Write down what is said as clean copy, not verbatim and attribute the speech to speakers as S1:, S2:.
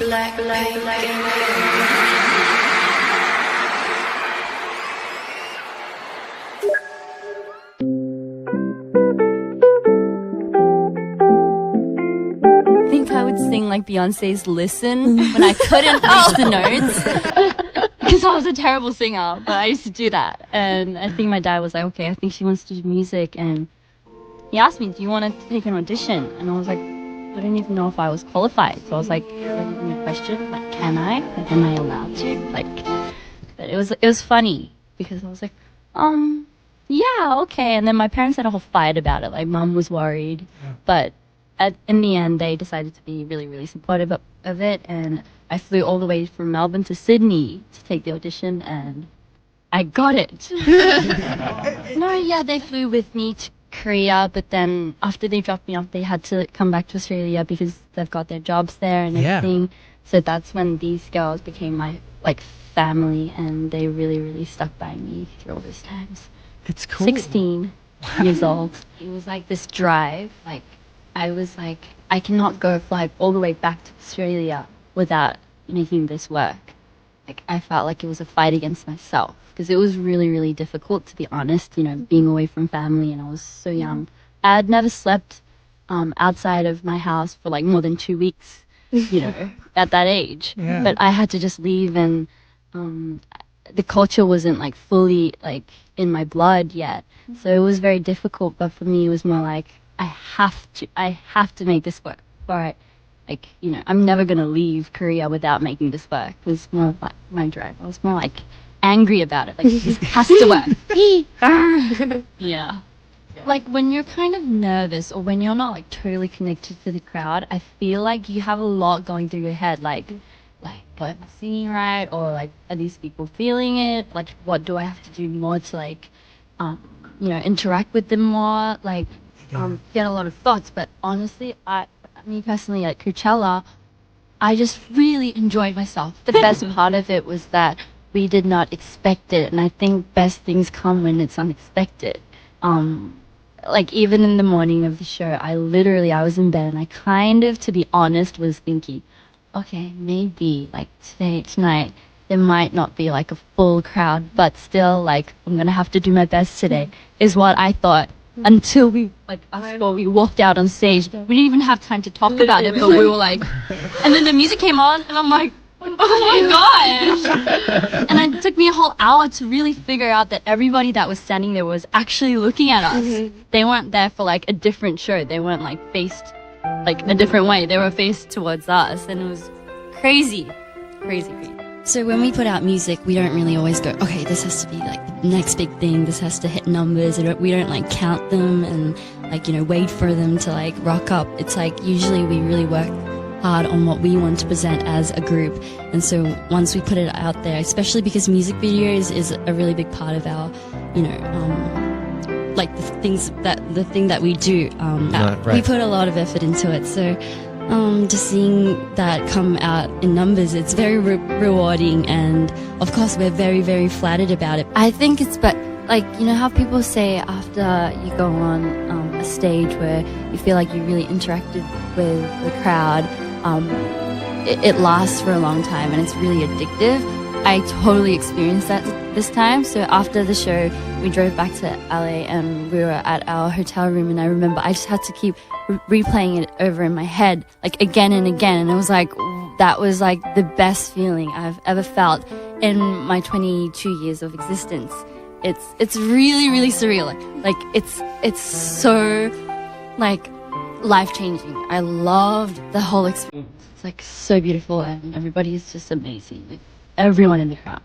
S1: I think I would sing like Beyonce's Listen when I couldn't reach the notes because I was a terrible singer, but I used to do that. And I think my dad was like, okay, I think she wants to do music. And he asked me, do you want to take an audition? And I was like, I didn't even know if I was qualified. So I was like, that isn't a question. Like, can I? Like, am I allowed to? Like, but it was funny because I was like, yeah, okay. And then my parents had a whole fight about it. Like, mum was worried, but in the end, they decided to be really, really supportive of it. And I flew all the way from Melbourne to Sydney to take the audition, and I got it. No, yeah, they flew with me to Korea, but then after they dropped me off, they had to come back to Australia because they've got their jobs there and everything. So that's when these girls became my like family, and they really, really stuck by me through all those times.
S2: It's cool.
S1: 16 years old. It was like this drive. Like I was like, I cannot fly all the way back to Australia without making this work. Like I felt like it was a fight against myself because it was really, really difficult, to be honest, you know, being away from family, and I was so young. I had never slept outside of my house for like more than 2 weeks, you know, at that age.
S2: Yeah.
S1: But I had to just leave, and the culture wasn't like fully like in my blood yet. So it was very difficult, but for me it was more like, I have to make this work. All right. Like, you know, I'm never going to leave Korea without making this work. It was more like my drive. I was more like angry about it. Like, this has to work. Yeah. Like, when you're kind of nervous or when you're not, like, totally connected to the crowd, I feel like you have a lot going through your head. Like, am I singing right? Or, like, are these people feeling it? Like, what do I have to do more to, like, you know, interact with them more? Like, get a lot of thoughts. But honestly, me personally at Coachella, I just really enjoyed myself. The best part of it was that we did not expect it, and I think best things come when it's unexpected. Like even in the morning of the show, I was in bed and I kind of, to be honest, was thinking, okay, maybe like tonight, there might not be like a full crowd, but still like I'm gonna have to do my best today, is what I thought. Until we walked out on stage, we didn't even have time to talk about it, but we were like, and then the music came on, and I'm like, oh my gosh! And it took me a whole hour to really figure out that everybody that was standing there was actually looking at us. They weren't there for like a different show. They weren't like faced like a different way. They were faced towards us, and it was crazy. So when we put out music, we don't really always go, okay, this has to be like the next big thing, this has to hit numbers. We don't like count them and like, you know, wait for them to like rock up. It's like usually we really work hard on what we want to present as a group. And so once we put it out there, especially because music videos is a really big part of our, you know, like the thing that we do.
S2: Right.
S1: We put a lot of effort into it. So just seeing that come out in numbers, it's very rewarding, and of course we're very, very flattered about it. I think it's, but like, you know how people say after you go on a stage where you feel like you really interacted with the crowd, it lasts for a long time and it's really addictive. I totally experienced that this time. So after the show, we drove back to LA and we were at our hotel room, and I remember I just had to keep replaying it over in my head, like again and again. And it was like, that was like the best feeling I've ever felt in my 22 years of existence. It's really, really surreal. Like it's so like life-changing. I loved the whole experience. It's like so beautiful, and everybody is just amazing. Like, everyone in the crowd.